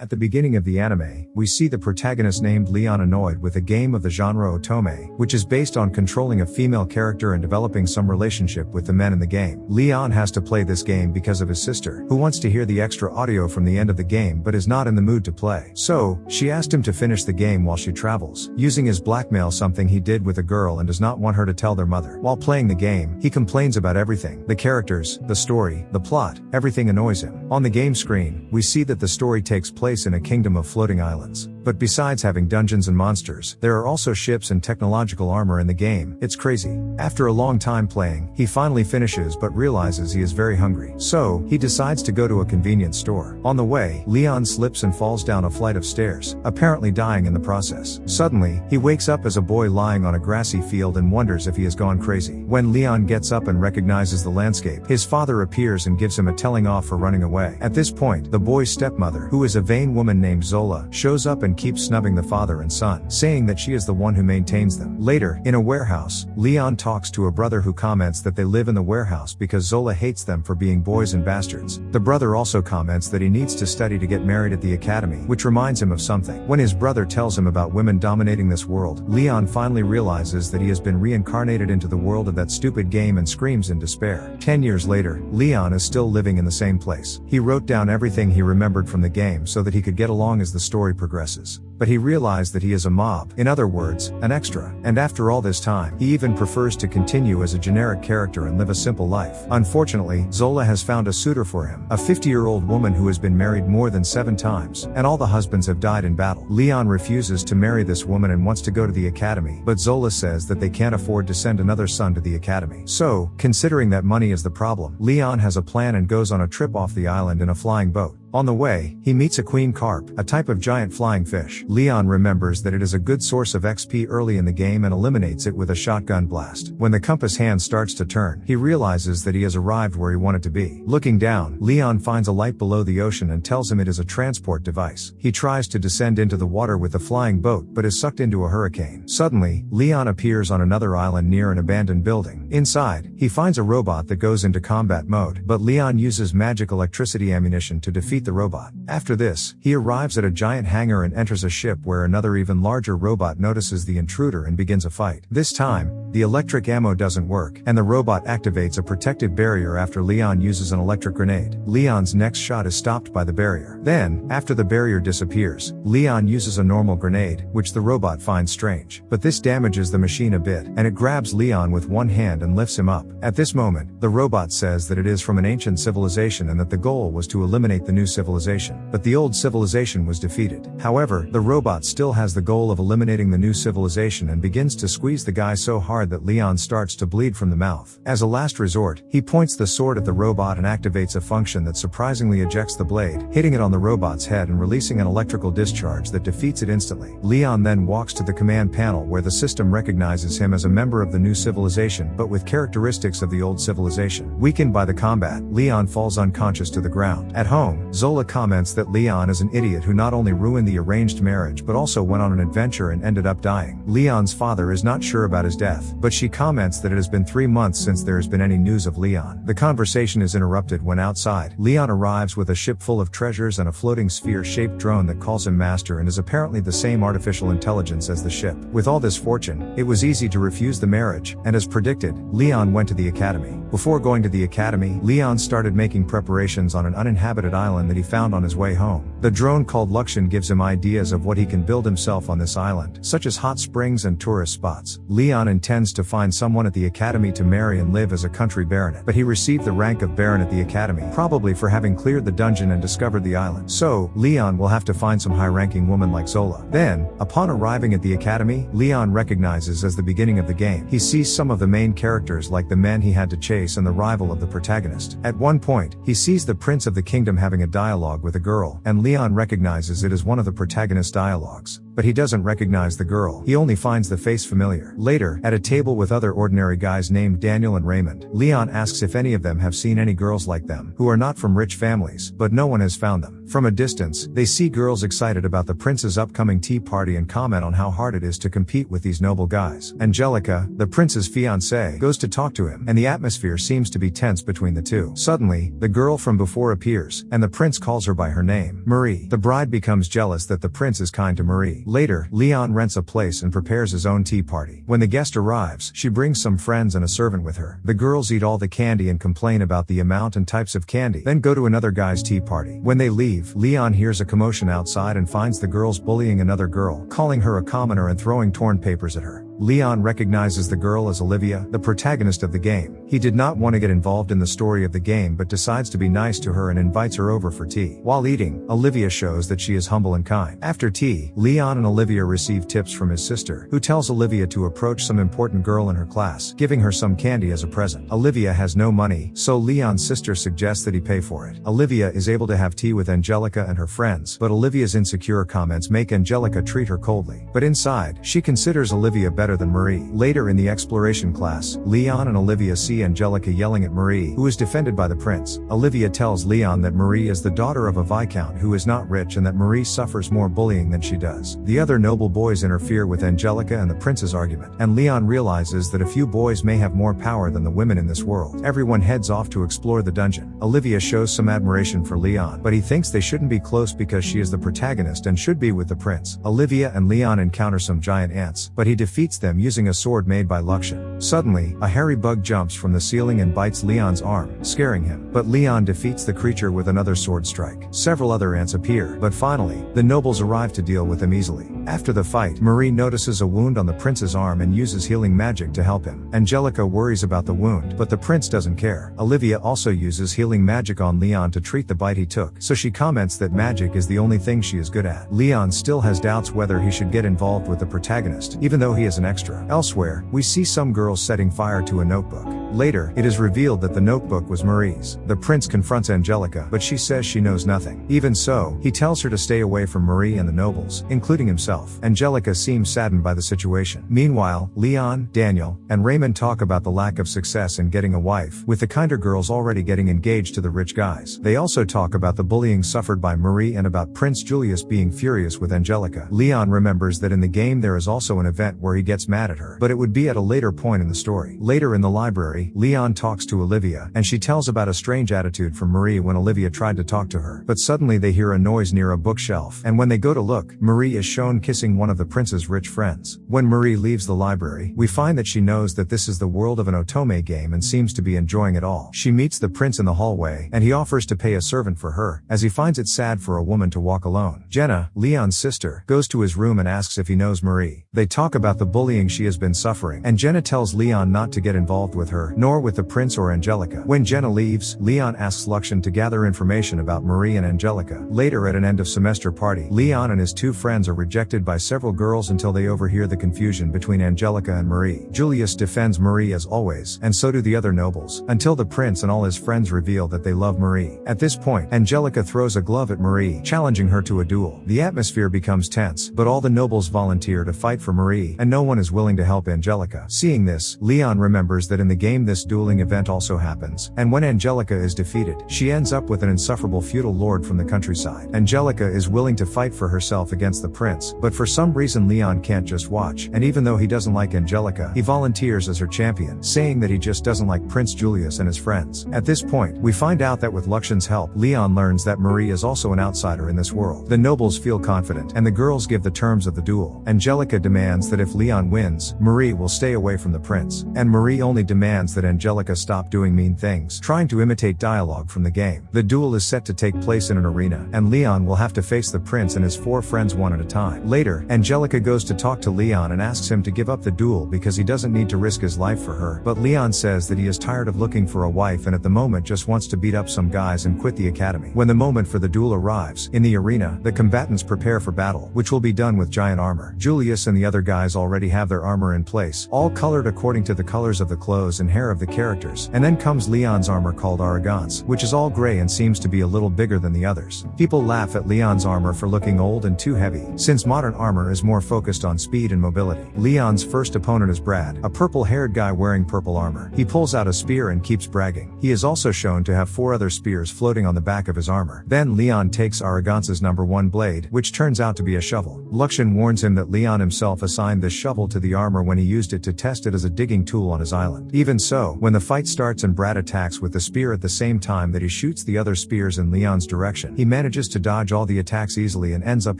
At the beginning of the anime, we see the protagonist named Leon annoyed with a game of the genre Otome, which is based on controlling a female character and developing some relationship with the men in the game. Leon has to play this game because of his sister, who wants to hear the extra audio from the end of the game but is not in the mood to play. So, she asked him to finish the game while she travels, using his blackmail, something he did with a girl and does not want her to tell their mother. While playing the game, he complains about everything. The characters, the story, the plot, everything annoys him. On the game screen, we see that the story takes place in a kingdom of floating islands. But besides having dungeons and monsters, there are also ships and technological armor in the game. It's crazy. After a long time playing, he finally finishes but realizes he is very hungry. So, he decides to go to a convenience store. On the way, Leon slips and falls down a flight of stairs, apparently dying in the process. Suddenly, he wakes up as a boy lying on a grassy field and wonders if he has gone crazy. When Leon gets up and recognizes the landscape, his father appears and gives him a telling off for running away. At this point, the boy's stepmother, who is a vain woman named Zola, shows up and keeps snubbing the father and son, saying that she is the one who maintains them. Later, in a warehouse, Leon talks to a brother who comments that they live in the warehouse because Zola hates them for being boys and bastards. The brother also comments that he needs to study to get married at the academy, which reminds him of something. When his brother tells him about women dominating this world, Leon finally realizes that he has been reincarnated into the world of that stupid game and screams in despair. 10 years later, Leon is still living in the same place. He wrote down everything he remembered from the game so that he could get along as the story progresses. But he realized that he is a mob, in other words, an extra. And after all this time, he even prefers to continue as a generic character and live a simple life. Unfortunately, Zola has found a suitor for him, a 50-year-old woman who has been married more than 7 times, and all the husbands have died in battle. Leon refuses to marry this woman and wants to go to the academy, but Zola says that they can't afford to send another son to the academy. So, considering that money is the problem, Leon has a plan and goes on a trip off the island in a flying boat. On the way, he meets a queen carp, a type of giant flying fish. Leon remembers that it is a good source of XP early in the game and eliminates it with a shotgun blast. When the compass hand starts to turn, he realizes that he has arrived where he wanted to be. Looking down, Leon finds a light below the ocean and tells him it is a transport device. He tries to descend into the water with the flying boat but is sucked into a hurricane. Suddenly, Leon appears on another island near an abandoned building. Inside, he finds a robot that goes into combat mode, but Leon uses magic electricity ammunition to defeat the robot. After this, he arrives at a giant hangar and enters a ship where another even larger robot notices the intruder and begins a fight. This time, the electric ammo doesn't work, and the robot activates a protective barrier after Leon uses an electric grenade. Leon's next shot is stopped by the barrier. Then, after the barrier disappears, Leon uses a normal grenade, which the robot finds strange. But this damages the machine a bit, and it grabs Leon with one hand and lifts him up. At this moment, the robot says that it is from an ancient civilization and that the goal was to eliminate the new civilization. But the old civilization was defeated. However, the robot still has the goal of eliminating the new civilization and begins to squeeze the guy so hard that Leon starts to bleed from the mouth. As a last resort, he points the sword at the robot and activates a function that surprisingly ejects the blade, hitting it on the robot's head and releasing an electrical discharge that defeats it instantly. Leon then walks to the command panel where the system recognizes him as a member of the new civilization but with characteristics of the old civilization. Weakened by the combat, Leon falls unconscious to the ground. At home, Zola comments that Leon is an idiot who not only ruined the arranged marriage but also went on an adventure and ended up dying. Leon's father is not sure about his death, but she comments that it has been 3 months since there has been any news of Leon. The conversation is interrupted when outside, Leon arrives with a ship full of treasures and a floating sphere-shaped drone that calls him master and is apparently the same artificial intelligence as the ship. With all this fortune, it was easy to refuse the marriage, and as predicted, Leon went to the academy. Before going to the academy, Leon started making preparations on an uninhabited island that he found on his way home. The drone called Luxion gives him ideas of what he can build himself on this island, such as hot springs and tourist spots. Leon intends to find someone at the academy to marry and live as a country baronet, but he received the rank of baron at the academy, probably for having cleared the dungeon and discovered the island. So, Leon will have to find some high-ranking woman like Zola. Then, upon arriving at the academy, Leon recognizes as the beginning of the game. He sees some of the main characters like the men he had to chase and the rival of the protagonist. At one point, he sees the prince of the kingdom having a dialogue with a girl, and Leon recognizes it as one of the protagonist's dialogues. but he doesn't recognize the girl. He only finds the face familiar. Later, at a table with other ordinary guys named Daniel and Raymond, Leon asks if any of them have seen any girls like them, who are not from rich families, but no one has found them. From a distance, they see girls excited about the prince's upcoming tea party and comment on how hard it is to compete with these noble guys. Angelica, the prince's fiancée, goes to talk to him, and the atmosphere seems to be tense between the two. Suddenly, the girl from before appears, and the prince calls her by her name, Marie. The bride becomes jealous that the prince is kind to Marie. Later, Leon rents a place and prepares his own tea party. When the guest arrives, she brings some friends and a servant with her. The girls eat all the candy and complain about the amount and types of candy, then go to another guy's tea party. When they leave, Leon hears a commotion outside and finds the girls bullying another girl, calling her a commoner and throwing torn papers at her. Leon recognizes the girl as Olivia, the protagonist of the game. He did not want to get involved in the story of the game but decides to be nice to her and invites her over for tea. While eating, Olivia shows that she is humble and kind. After tea, Leon and Olivia receive tips from his sister, who tells Olivia to approach some important girl in her class, giving her some candy as a present. Olivia has no money, so Leon's sister suggests that he pay for it. Olivia is able to have tea with Angelica and her friends, but Olivia's insecure comments make Angelica treat her coldly. But inside, she considers Olivia better than Marie. Later in the exploration class, Leon and Olivia see Angelica yelling at Marie, who is defended by the prince. Olivia tells Leon that Marie is the daughter of a viscount who is not rich and that Marie suffers more bullying than she does. The other noble boys interfere with Angelica and the prince's argument, and Leon realizes that a few boys may have more power than the women in this world. Everyone heads off to explore the dungeon. Olivia shows some admiration for Leon, but he thinks they shouldn't be close because she is the protagonist and should be with the prince. Olivia and Leon encounter some giant ants, but he defeats them using a sword made by Luxian. Suddenly, a hairy bug jumps from the ceiling and bites Leon's arm, scaring him, but Leon defeats the creature with another sword strike. Several other ants appear, but finally, the nobles arrive to deal with them easily. After the fight, Marie notices a wound on the prince's arm and uses healing magic to help him. Angelica worries about the wound, but the prince doesn't care. Olivia also uses healing magic on Leon to treat the bite he took, so she comments that magic is the only thing she is good at. Leon still has doubts whether he should get involved with the protagonist, even though he is an extra. Elsewhere, we see some girls setting fire to a notebook. Later, it is revealed that the notebook was Marie's. The prince confronts Angelica, but she says she knows nothing. Even so, he tells her to stay away from Marie and the nobles, including himself. Angelica seems saddened by the situation. Meanwhile, Leon, Daniel, and Raymond talk about the lack of success in getting a wife, with the kinder girls already getting engaged to the rich guys. They also talk about the bullying suffered by Marie and about Prince Julius being furious with Angelica. Leon remembers that in the game there is also an event where he gets mad at her, but it would be at a later point in the story. Later in the library, Leon talks to Olivia, and she tells about a strange attitude from Marie when Olivia tried to talk to her. But suddenly they hear a noise near a bookshelf, and when they go to look, Marie is shown kissing one of the prince's rich friends. When Marie leaves the library, we find that she knows that this is the world of an Otome game and seems to be enjoying it all. She meets the prince in the hallway, and he offers to pay a servant for her, as he finds it sad for a woman to walk alone. Jenna, Leon's sister, goes to his room and asks if he knows Marie. They talk about the bullying she has been suffering, and Jenna tells Leon not to get involved with her, nor with the prince or Angelica. When Jenna leaves, Leon asks Luxian to gather information about Marie and Angelica. Later at an end of semester party, Leon and his two friends are rejected by several girls until they overhear the confusion between Angelica and Marie. Julius defends Marie as always, and so do the other nobles, until the prince and all his friends reveal that they love Marie. At this point, Angelica throws a glove at Marie, challenging her to a duel. The atmosphere becomes tense, but all the nobles volunteer to fight for Marie, and no one is willing to help Angelica. Seeing this, Leon remembers that in the game this dueling event also happens, and when Angelica is defeated, she ends up with an insufferable feudal lord from the countryside. Angelica is willing to fight for herself against the prince, but for some reason Leon can't just watch, and even though he doesn't like Angelica, he volunteers as her champion, saying that he just doesn't like Prince Julius and his friends. At this point, we find out that with Luxian's help, Leon learns that Marie is also an outsider in this world. The nobles feel confident, and the girls give the terms of the duel. Angelica demands that if Leon wins, Marie will stay away from the prince, and Marie only demands that Angelica stop doing mean things, trying to imitate dialogue from the game. The duel is set to take place in an arena, and Leon will have to face the prince and his four friends one at a time. Later, Angelica goes to talk to Leon and asks him to give up the duel because he doesn't need to risk his life for her, but Leon says that he is tired of looking for a wife and at the moment just wants to beat up some guys and quit the academy. When the moment for the duel arrives, in the arena, the combatants prepare for battle, which will be done with giant armor. Julius and the other guys already have their armor in place, all colored according to the colors of the clothes and hair of the characters, and then comes Leon's armor called Arrogance, which is all gray and seems to be a little bigger than the others. People laugh at Leon's armor for looking old and too heavy, since modern armor is more focused on speed and mobility. Leon's first opponent is Brad, a purple-haired guy wearing purple armor. He pulls out a spear and keeps bragging. He is also shown to have 4 other spears floating on the back of his armor. Then Leon takes Arrogance's number 1 blade, which turns out to be a shovel. Luxian warns him that Leon himself assigned this shovel to the armor when he used it to test it as a digging tool on his island. Even so, when the fight starts and Brad attacks with the spear at the same time that he shoots the other spears in Leon's direction, he manages to dodge all the attacks easily and ends up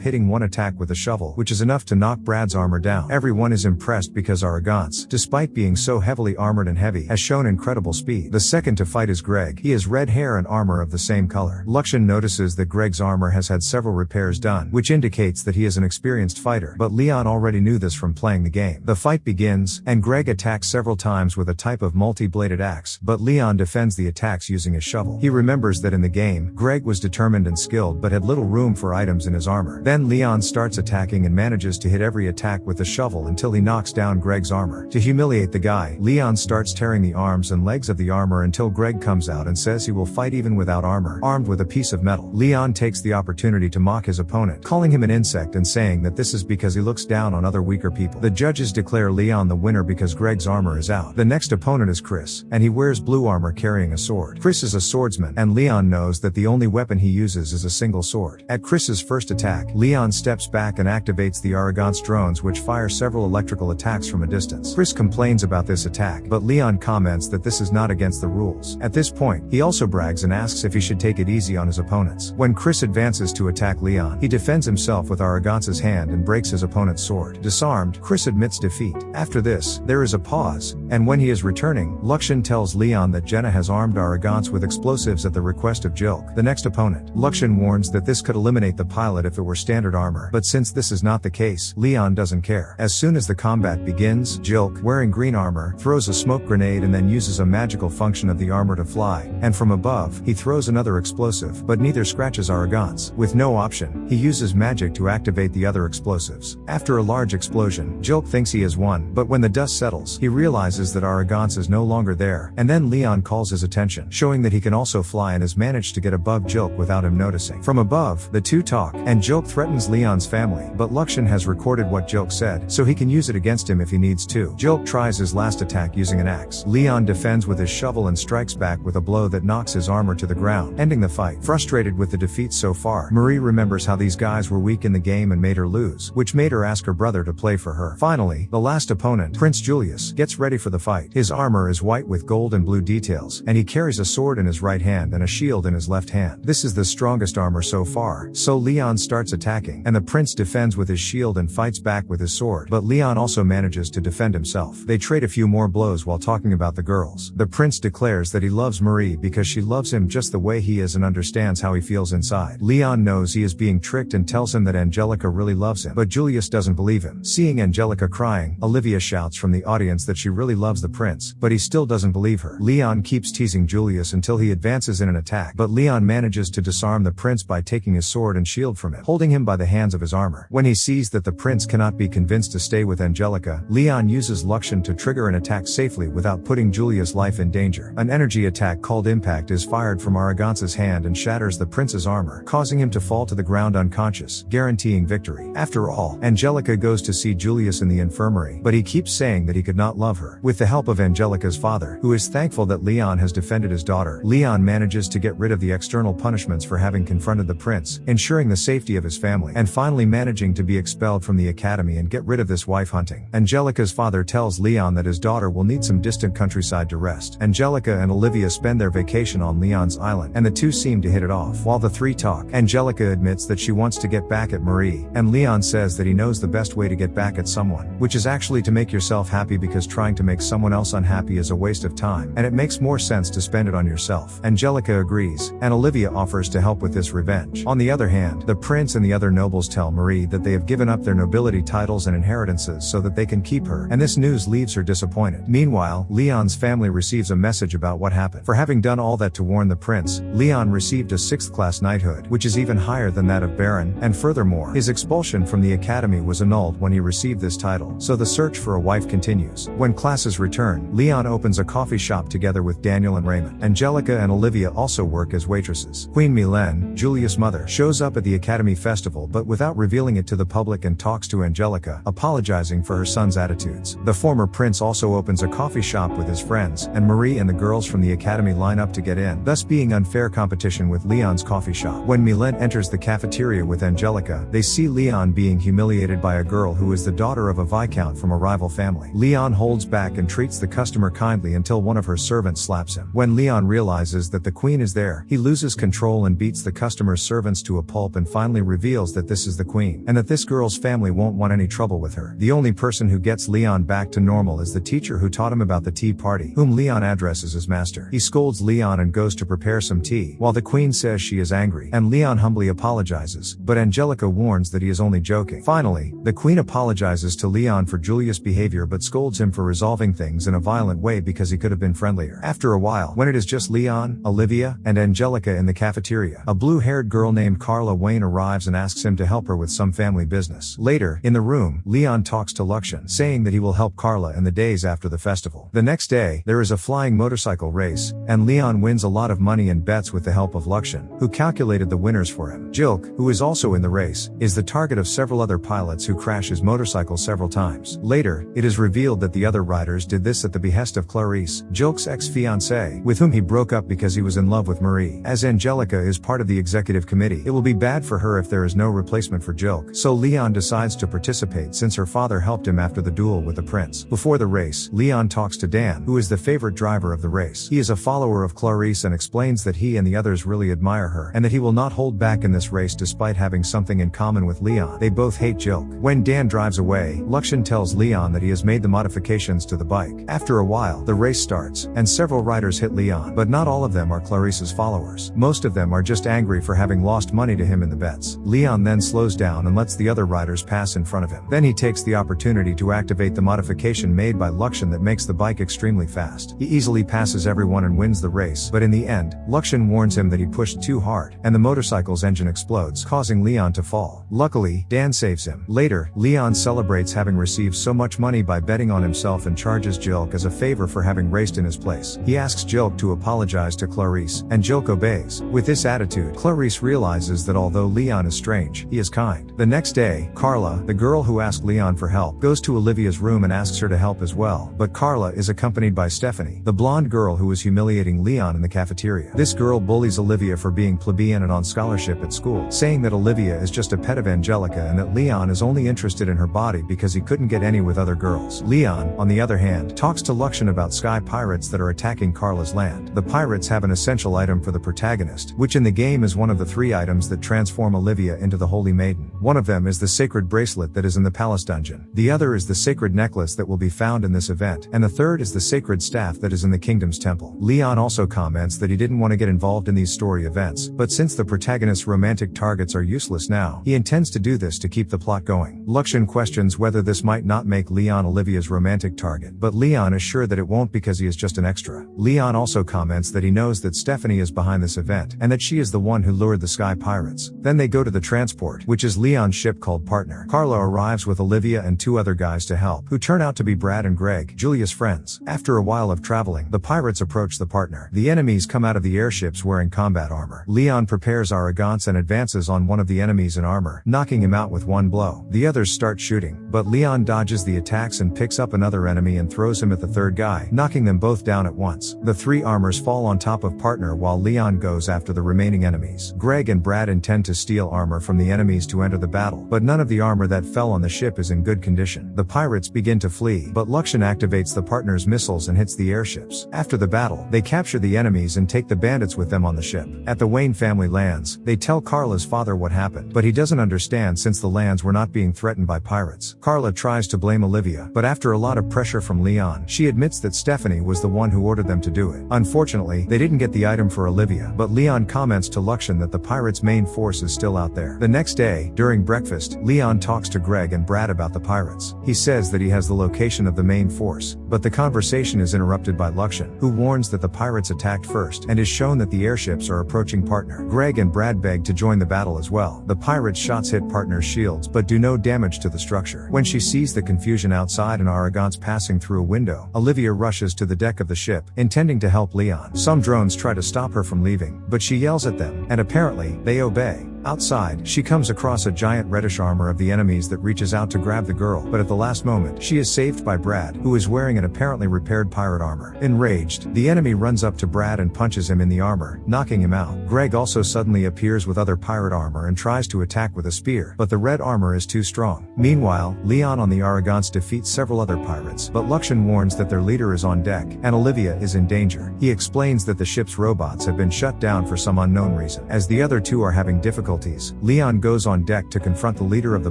hitting one attack with a shovel, which is enough to knock Brad's armor down. Everyone is impressed because Arrogance, despite being so heavily armored and heavy, has shown incredible speed. The second to fight is Greg. He has red hair and armor of the same color. Luxian notices that Greg's armor has had several repairs done, which indicates that he is an experienced fighter, but Leon already knew this from playing the game. The fight begins, and Greg attacks several times with a type of multi-bladed axe, but Leon defends the attacks using his shovel. He remembers that in the game, Greg was determined and skilled but had little room for items in his armor. Then Leon starts attacking and manages to hit every attack with the shovel until he knocks down Greg's armor. To humiliate the guy, Leon starts tearing the arms and legs of the armor until Greg comes out and says he will fight even without armor, armed with a piece of metal. Leon takes the opportunity to mock his opponent, calling him an insect and saying that this is because he looks down on other weaker people. The judges declare Leon the winner because Greg's armor is out. The next opponent is Chris, and he wears blue armor carrying a sword. Chris is a swordsman, and Leon knows that the only weapon he uses is a single sword. At Chris's first attack, Leon steps back and activates the Arrogance drones, which fire several electrical attacks from a distance. Chris complains about this attack, but Leon comments that this is not against the rules. At this point, he also brags and asks if he should take it easy on his opponents. When Chris advances to attack Leon, he defends himself with Arrogance's hand and breaks his opponent's sword. Disarmed, Chris admits defeat. After this, there is a pause, and when he is returning, Luxian tells Leon that Jenna has armed Arrogance with explosives at the request of Jilk, the next opponent. Luxian warns that this could eliminate the pilot if it were standard armor, but since this is not the case, Leon doesn't care. As soon as the combat begins, Jilk, wearing green armor, throws a smoke grenade and then uses a magical function of the armor to fly, and from above, he throws another explosive, but neither scratches Arrogance. With no option, he uses magic to activate the other explosives. After a large explosion, Jilk thinks he has won, but when the dust settles, he realizes that Arrogance is no longer there, and then Leon calls his attention, showing that he can also fly and has managed to get above Jilk without him noticing. From above, the two talk, and Jilk threatens Leon's family, but Luxian has recorded what Jilk said, so he can use it against him if he needs to. Jilk tries his last attack using an axe. Leon defends with his shovel and strikes back with a blow that knocks his armor to the ground, ending the fight. Frustrated with the defeat so far, Marie remembers how these guys were weak in the game and made her lose, which made her ask her brother to play for her. Finally, the last opponent, Prince Julius, gets ready for the fight. His armor is white with gold and blue details, and he carries a sword in his right hand and a shield in his left hand. This is the strongest armor so far, so Leon starts attacking, and the prince defends with his shield and fights back with his sword, but Leon also manages to defend himself. They trade a few more blows while talking about the girls. The prince declares that he loves Marie because she loves him just the way he is and understands how he feels inside. Leon knows he is being tricked and tells him that Angelica really loves him, but Julius doesn't believe him. Seeing Angelica crying, Olivia shouts from the audience that she really loves the prince, but he still doesn't believe her. Leon keeps teasing Julius until he advances in an attack, but Leon manages to disarm the prince by taking his sword and shield from him, holding him by the hands of his armor. When he sees that the prince cannot be convinced to stay with Angelica, Leon uses Luxian to trigger an attack safely without putting Julius' life in danger. An energy attack called Impact is fired from Arrogance's hand and shatters the prince's armor, causing him to fall to the ground unconscious, guaranteeing victory. After all, Angelica goes to see Julius in the infirmary, but he keeps saying that he could not love her. With the help of Angelica's father, who is thankful that Leon has defended his daughter, Leon manages to get rid of the external punishments for having confronted the prince, ensuring the safety of his family, and finally managing to be expelled from the academy and get rid of this wife hunting. Angelica's father tells Leon that his daughter will need some distant countryside to rest. Angelica and Olivia spend their vacation on Leon's island, and the two seem to hit it off. While the three talk, Angelica admits that she wants to get back at Marie, and Leon says that he knows the best way to get back at someone, which is actually to make yourself happy, because trying to make someone else unhappy is a waste of time, and it makes more sense to spend it on yourself. Angelica agrees, and Olivia offers to help with this revenge. On the other hand, the prince and the other nobles tell Marie that they have given up their nobility titles and inheritances so that they can keep her, and this news leaves her disappointed. Meanwhile, Leon's family receives a message about what happened. For having done all that to warn the prince, Leon received a 6th class knighthood, which is even higher than that of Baron, and furthermore, his expulsion from the academy was annulled when he received this title, so the search for a wife continues. When classes return, Leon opens a coffee shop together with Daniel and Raymond. Angelica and Olivia also work as waitresses. Queen Mylène, Julia's mother, shows up at the Academy Festival but without revealing it to the public and talks to Angelica, apologizing for her son's attitudes. The former prince also opens a coffee shop with his friends, and Marie and the girls from the Academy line up to get in, thus being unfair competition with Leon's coffee shop. When Mylène enters the cafeteria with Angelica, they see Leon being humiliated by a girl who is the daughter of a viscount from a rival family. Leon holds back and treats the customer kindly until one of her servants slaps him. When Leon realizes that the queen is there, he loses control and beats the customer's servants to a pulp and finally reveals that this is the queen, and that this girl's family won't want any trouble with her. The only person who gets Leon back to normal is the teacher who taught him about the tea party, whom Leon addresses as master. He scolds Leon and goes to prepare some tea, while the queen says she is angry, and Leon humbly apologizes, but Angelica warns that he is only joking. Finally, the queen apologizes to Leon for Julius' behavior but scolds him for resolving things in a violent way because he could have been friendlier. After a while, when it is just Leon, Olivia, and Angelica in the cafeteria, a blue-haired girl named Carla Wayne arrives and asks him to help her with some family business. Later, in the room, Leon talks to Luxian, saying that he will help Carla in the days after the festival. The next day, there is a flying motorcycle race, and Leon wins a lot of money in bets with the help of Luxian, who calculated the winners for him. Jilk, who is also in the race, is the target of several other pilots who crash his motorcycle several times. Later, it is revealed that the other riders did this at the behest of Clarice, Jilk's ex-fiancée, with whom he broke up because he was in love with Marie. As Angelica is part of the executive committee, it will be bad for her if there is no replacement for Jilk, so Leon decides to participate since her father helped him after the duel with the prince. Before the race, Leon talks to Dan, who is the favorite driver of the race. He is a follower of Clarice and explains that he and the others really admire her, and that he will not hold back in this race despite having something in common with Leon. They both hate Jilk. When Dan drives away, Luxian tells Leon that he has made the modifications to the bike. After a while, the race starts, and several riders hit Leon, but not all of them are Clarice's followers. Most of them are just angry for having lost money to him in the bets. Leon then slows down and lets the other riders pass in front of him. Then he takes the opportunity to activate the modification made by Luxian that makes the bike extremely fast. He easily passes everyone and wins the race, but in the end, Luxian warns him that he pushed too hard, and the motorcycle's engine explodes, causing Leon to fall. Luckily, Dan saves him. Later, Leon celebrates having received so much money by betting on himself and charges Jilk as a favor for having raced in his place. He asks Jilk to apologize to Clarice, and Jilk obeys. With this attitude, Clarice realizes that although Leon is strange, he is kind. The next day, Carla, the girl who asked Leon for help, goes to Olivia's room and asks her to help as well, but Carla is accompanied by Stephanie, the blonde girl who was humiliating Leon in the cafeteria. This girl bullies Olivia for being plebeian and on scholarship at school, saying that Olivia is just a pet of Angelica and that Leon is only interested in her body because he couldn't get any with other girls. Leon, on the other hand, talks to Luxian about sky pirates that are attacking Carla's land. The pirates have an essential item for the protagonist, which in the game is one of the 3 items that transform Olivia into the Holy Maiden. One of them is the sacred bracelet that is in the palace dungeon. The other is the sacred necklace that will be found in this event, and the third is the sacred staff that is in the kingdom's temple. Leon also comments that he didn't want to get involved in these story events, but since the protagonist's romantic targets are useless now, he intends to do this to keep the plot going. Luxian questions whether this might not make Leon Olivia's romantic target, but Leon is sure that it won't because he is just an extra. Leon also comments that he knows that Stephanie is behind this event, and that she is the one who lured the sky pirates. Then they go to the transport, which is Leon's ship called Partner. Carla arrives with Olivia and 2 other guys to help, who turn out to be Brad and Greg, Julia's friends. After a while of traveling, the pirates approach the Partner. The enemies come out of the airships wearing combat armor. Leon prepares Arrogance and advances on one of the enemies in armor, knocking him out with one blow. The others start shooting, but Leon dodges the attacks and picks up another enemy and throws him at the third guy, knocking them both down at once. The 3 armors fall on top of Partner while Leon goes after the remaining enemies. Greg and Brad intend to steal armor from the enemies to enter the battle, but none of the armor that fell on the ship is in good condition. The pirates begin to flee, but Luxian activates the Partner's missiles and hits the airships. After the battle, they capture the enemies and take the bandits with them on the ship. At the Wayne family lands, they tell Carla's father what happened, but he doesn't understand since the lands were not being threatened by pirates. Carla tries to blame Olivia, but after a lot of pressure from Leon, she admits that Stephanie was the one who ordered them to do it. Unfortunately, they didn't get the item for Olivia, but Leon comments to Luxian that the pirates' main force is still out there. The next day, during breakfast, Leon talks to Greg and Brad about the pirates. He says that he has the location of the main force, but the conversation is interrupted by Luxian, who warns that the pirates attacked first and is shown that the airships are approaching Partner. Greg and Brad beg to join the battle as well. The pirates' shots hit Partner's shields but do no damage to the structure. When she sees the confusion outside and Arrogance passing through a window, Olivia rushes to the deck of the ship, intending to help Leon. Some drones try to stop her from leaving, but she yells at them, and apparently, they obey. Outside, she comes across a giant reddish armor of the enemies that reaches out to grab the girl, but at the last moment, she is saved by Brad, who is wearing an apparently repaired pirate armor. Enraged, the enemy runs up to Brad and punches him in the armor, knocking him out. Greg also suddenly appears with other pirate armor and tries to attack with a spear, but the red armor is too strong. Meanwhile, Leon on the Arrogance defeats several other pirates, but Luxian warns that their leader is on deck, and Olivia is in danger. He explains that the ship's robots have been shut down for some unknown reason. As the other two are having difficulties, Leon goes on deck to confront the leader of the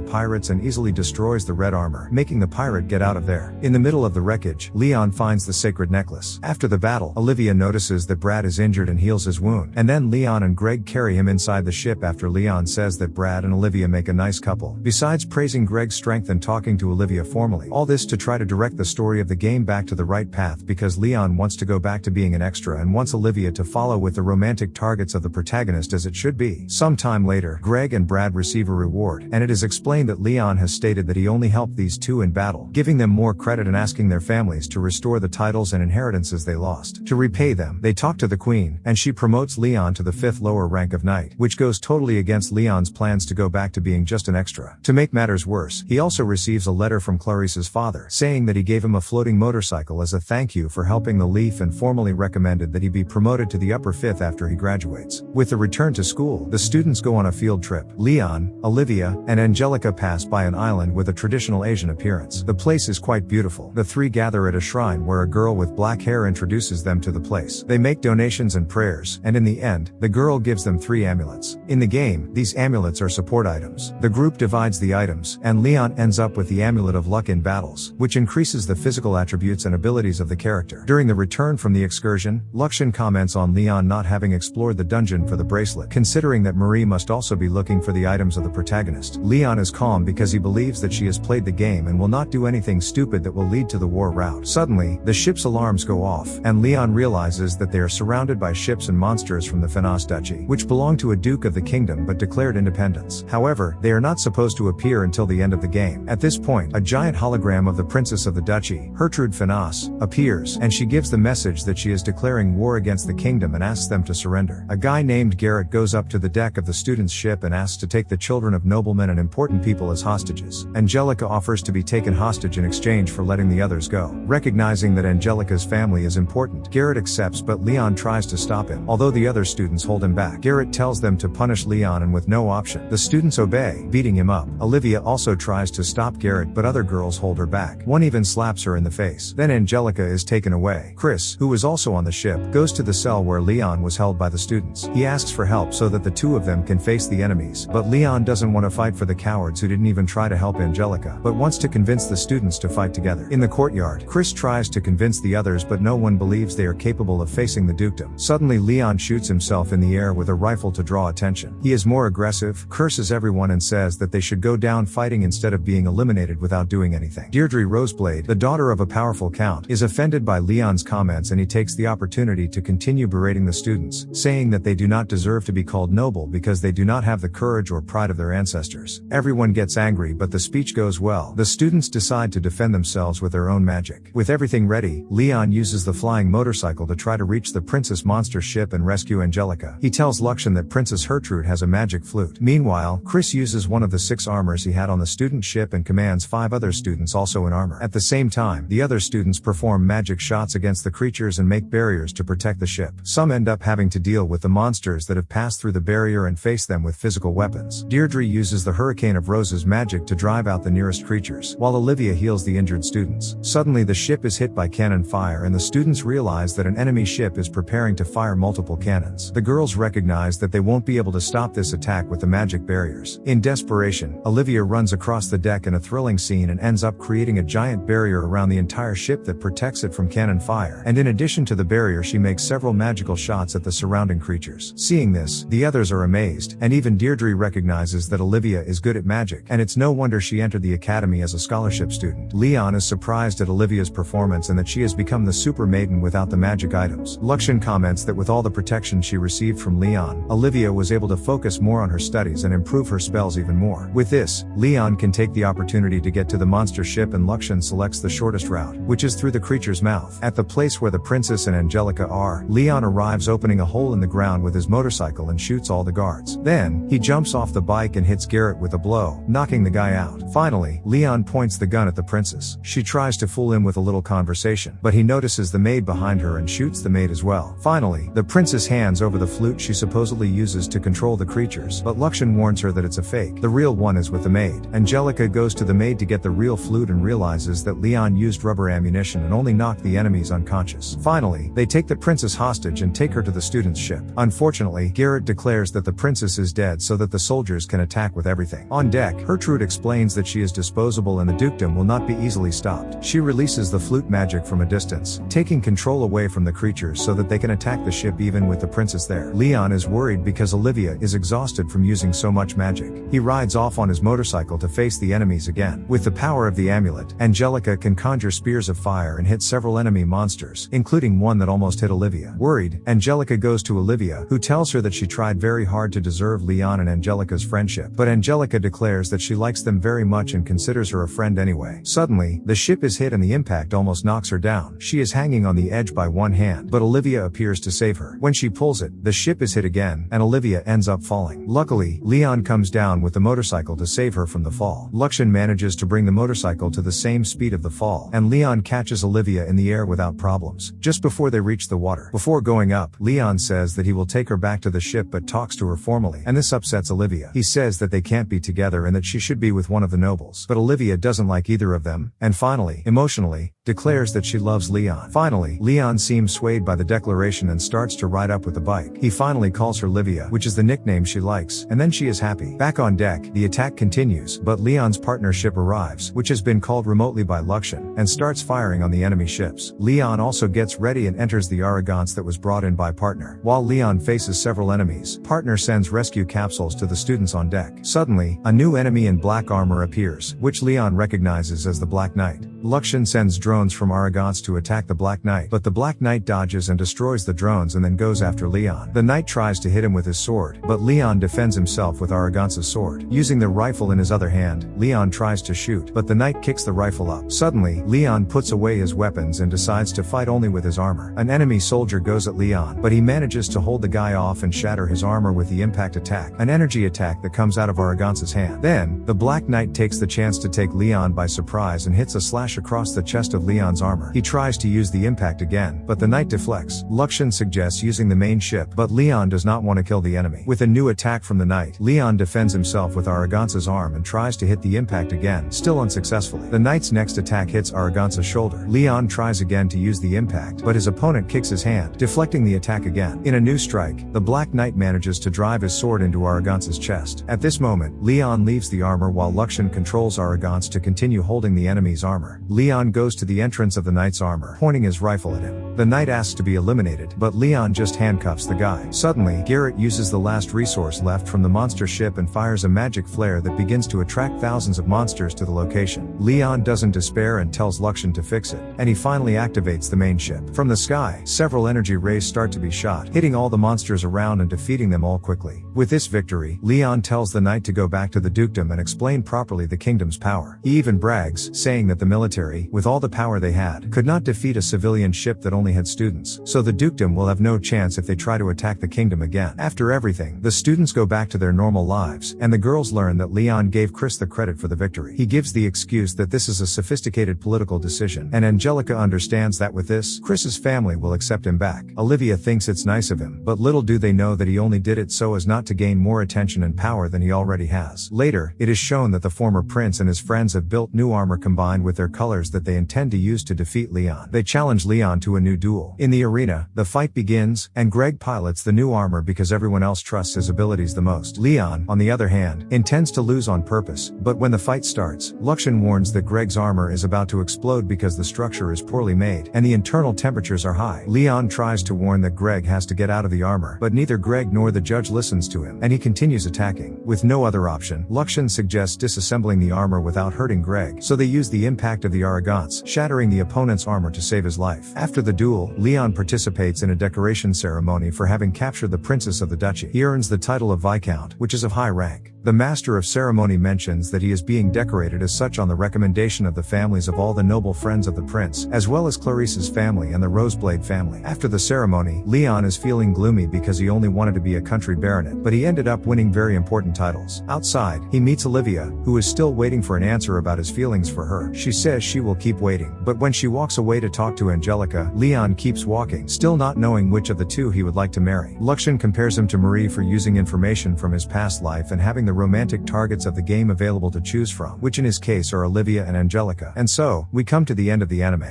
pirates and easily destroys the red armor, making the pirate get out of there. In the middle of the wreckage, Leon finds the sacred necklace. After the battle, Olivia notices that Brad is injured and heals his wound, and then Leon and Greg carry him inside the ship after Leon says that Brad and Olivia make a nice couple. Besides praising Greg's strength and talking to Olivia formally, all this to try to direct the story of the game back to the right path because Leon wants to go back to being an extra and wants Olivia to follow with the romantic targets of the protagonist as it should be. Sometime later, Greg and Brad receive a reward, and it is explained that Leon has stated that he only helped these two in battle, giving them more credit and asking their families to restore the titles and inheritances they lost. To repay them, they talk to the Queen, and she promotes Leon to the 5th lower rank of knight, which goes totally against Leon's plans to go back to being just an extra. To make matters worse, he also receives a letter from Clarice's father, saying that he gave him a floating motorcycle as a thank you for helping the Leaf and formally recommended that he be promoted to the upper 5th after he graduates. With the return to school, the students go on a field trip. Leon, Olivia, and Angelica pass by an island with a traditional Asian appearance. The place is quite beautiful. The three gather at a shrine where a girl with black hair introduces them to the place. They make donations and prayers, and in the end, the girl gives them 3 amulets. In the game, these amulets are support items. The group divides the items, and Leon ends up with the Amulet of Luck in battles, which increases the physical attributes and abilities of the character. During the return from the excursion, Luxian comments on Leon not having explored the dungeon for the bracelet, considering that Marie must also be looking for the items of the protagonist. Leon is calm because he believes that she has played the game and will not do anything stupid that will lead to the war route. Suddenly, the ship's alarms go off, and Leon realizes that they are surrounded by ships and monsters from the Fenas Duchy, which belong to a duke of the kingdom but declared independence. However, they are not supposed to appear until the end of the game. At this point, a giant hologram of the princess of the duchy, Gertrude Fenas, appears, and she gives the message that she is declaring war against the kingdom and asks them to surrender. A guy named Garrett goes up to the deck of the student's ship and asks to take the children of noblemen and important people as hostages. Angelica offers to be taken hostage in exchange for letting the others go. Recognizing that Angelica's family is important, Garrett accepts, but Leon tries to stop him. Although the other students hold him back, Garrett tells them to punish Leon, and with no option, the students obey, beating him up. Olivia also tries to stop Garrett, but other girls hold her back. One even slaps her in the face. Then Angelica is taken away. Chris, who was also on the ship, goes to the cell where Leon was held by the students. He asks for help so that the two of them can face the enemies, but Leon doesn't want to fight for the cowards who didn't even try to help Angelica, but wants to convince the students to fight together. In the courtyard, Chris tries to convince the others, but no one believes they are capable of facing the dukedom. Suddenly Leon shoots himself in the air with a rifle to draw attention. He is more aggressive, curses everyone, and says that they should go down fighting instead of being eliminated without doing anything. Deirdre Roseblade, the daughter of a powerful count, is offended by Leon's comments, and he takes the opportunity to continue berating the students, saying that they do not deserve to be called noble because they do not have the courage or pride of their ancestors. Everyone gets angry, but the speech goes well. The students decide to defend themselves with their own magic. With everything ready, Leon uses the flying motorcycle to try to reach the Princess Monster ship and rescue Angelica. He tells Luxian that Princess Gertrude has a magic flute. Meanwhile, Chris uses one of the 6 armors he had on the student ship and commands 5 other students also in armor. At the same time, the other students perform magic shots against the creatures and make barriers to protect the ship. Some end up having to deal with the monsters that have passed through the barrier and face them with physical weapons. Deirdre uses the Hurricane of Roses magic to drive out the nearest creatures, while Olivia heals the injured students. Suddenly the ship is hit by cannon fire, and the students realize that an enemy ship is preparing to fire multiple cannons. The girls recognize that they won't be able to stop this attack with the magic barriers. In desperation, Olivia runs across the deck in a thrilling scene and ends up creating a giant barrier around the entire ship that protects it from cannon fire, and in addition to the barrier she makes several magical shots at the surrounding creatures. Seeing this, the others are amazed, best, and even Deirdre recognizes that Olivia is good at magic, and it's no wonder she entered the academy as a scholarship student. Leon is surprised at Olivia's performance and that she has become the super maiden without the magic items. Luxian comments that with all the protection she received from Leon, Olivia was able to focus more on her studies and improve her spells even more. With this, Leon can take the opportunity to get to the monster ship, and Luxian selects the shortest route, which is through the creature's mouth. At the place where the princess and Angelica are, Leon arrives, opening a hole in the ground with his motorcycle and shoots all the guards. Then, he jumps off the bike and hits Garrett with a blow, knocking the guy out. Finally, Leon points the gun at the princess. She tries to fool him with a little conversation, but he notices the maid behind her and shoots the maid as well. Finally, the princess hands over the flute she supposedly uses to control the creatures, but Luxian warns her that it's a fake. The real one is with the maid. Angelica goes to the maid to get the real flute and realizes that Leon used rubber ammunition and only knocked the enemies unconscious. Finally, they take the princess hostage and take her to the student's ship. Unfortunately, Garrett declares that the princess is dead so that the soldiers can attack with everything. On deck, Gertrude explains that she is disposable and the dukedom will not be easily stopped. She releases the flute magic from a distance, taking control away from the creatures so that they can attack the ship even with the princess there. Leon is worried because Olivia is exhausted from using so much magic. He rides off on his motorcycle to face the enemies again. With the power of the amulet, Angelica can conjure spears of fire and hit several enemy monsters, including one that almost hit Olivia. Worried, Angelica goes to Olivia, who tells her that she tried very hard to deserve Leon and Angelica's friendship, but Angelica declares that she likes them very much and considers her a friend anyway. Suddenly, the ship is hit and the impact almost knocks her down. She is hanging on the edge by one hand, but Olivia appears to save her. When she pulls it, the ship is hit again, and Olivia ends up falling. Luckily, Leon comes down with the motorcycle to save her from the fall. Luxian manages to bring the motorcycle to the same speed of the fall, and Leon catches Olivia in the air without problems, just before they reach the water. Before going up, Leon says that he will take her back to the ship but talks to her formally, and this upsets Olivia. He says that they can't be together and that she should be with one of the nobles, but Olivia doesn't like either of them, and finally, emotionally, declares that she loves Leon. Finally, Leon seems swayed by the declaration and starts to ride up with the bike. He finally calls her Livia, which is the nickname she likes, and then she is happy. Back on deck, the attack continues, but Leon's partner ship arrives, which has been called remotely by Luxian, and starts firing on the enemy ships. Leon also gets ready and enters the Arrogance that was brought in by partner. While Leon faces several enemies, partner sends rescue capsules to the students on deck. Suddenly, a new enemy in black armor appears, which Leon recognizes as the Black Knight. Luxian sends drones from Arrogance to attack the Black Knight, but the Black Knight dodges and destroys the drones and then goes after Leon. The Knight tries to hit him with his sword, but Leon defends himself with Arrogance's sword. Using the rifle in his other hand, Leon tries to shoot, but the Knight kicks the rifle up. Suddenly, Leon puts away his weapons and decides to fight only with his armor. An enemy soldier goes at Leon, but he manages to hold the guy off and shatter his armor with the impact attack, an energy attack that comes out of Arrogance's hand. Then, the Black Knight takes the chance to take Leon by surprise and hits a slash across the chest of Leon's armor. He tries to use the impact again, but the Knight deflects. Luxian suggests using the main ship, but Leon does not want to kill the enemy. With a new attack from the Knight, Leon defends himself with Arrogance's arm and tries to hit the impact again, still unsuccessfully. The Knight's next attack hits Arrogance's shoulder. Leon tries again to use the impact, but his opponent kicks his hand, deflecting the attack again. In a new strike, the Black Knight manages to drive his sword into Arrogance's chest. At this moment, Leon leaves the armor while Luxian controls Arrogance to continue holding the enemy's armor. Leon goes to the entrance of the Knight's armor, pointing his rifle at him. The Knight asks to be eliminated, but Leon just handcuffs the guy. Suddenly, Garrett uses the last resource left from the monster ship and fires a magic flare that begins to attract thousands of monsters to the location. Leon doesn't despair and tells Luxian to fix it, and he finally activates the main ship. From the sky, several energy rays start to be shot, hitting all the monsters around and defeating them all quickly. With this victory, Leon tells the Knight to go back to the dukedom and explain properly the kingdom's power. He even brags, saying that the military, with all the power they had, could not defeat a civilian ship that only had students, so the dukedom will have no chance if they try to attack the kingdom again. After everything, the students go back to their normal lives, and the girls learn that Leon gave Chris the credit for the victory. He gives the excuse that this is a sophisticated political decision, and Angelica understands that with this, Chris's family will accept him back. Olivia thinks it's nice of him, but little do they know that he only did it so as not to gain more attention and power than he already has. Later, it is shown that the former prince and his friends have built new armor combined with their colors that they intend to use to defeat Leon. They challenge Leon to a new duel. In the arena, the fight begins, and Greg pilots the new armor because everyone else trusts his abilities the most. Leon, on the other hand, intends to lose on purpose, but when the fight starts, Luxian warns that Greg's armor is about to explode because the structure is poorly made, and the internal temperatures are high. Leon tries to warn that Greg has to get out of the armor, but neither Greg nor the judge listens to him, and he continues attacking. With no other option, Luxian suggests disassembling the armor without hurting Greg, so they use the impact of the arrogance, shattering the opponent's armor to save his life. After the duel, Leon participates in a decoration ceremony for having captured the princess of the duchy. He earns the title of Viscount, which is of high rank. The master of ceremony mentions that he is being decorated as such on the recommendation of the families of all the noble friends of the prince, as well as Clarice's family and the Roseblade family. After the ceremony, Leon is feeling gloomy because he only wanted to be a country baronet, but he ended up winning very important titles. Outside, he meets Olivia, who is still waiting for an answer about his feelings for her. She says she will keep waiting, but when she walks away to talk to Angelica, Leon keeps walking, still not knowing which of the two he would like to marry. Luxian compares him to Marie for using information from his past life and having the romantic targets of the game available to choose from, which in his case are Olivia and Angelica. And so, we come to the end of the anime.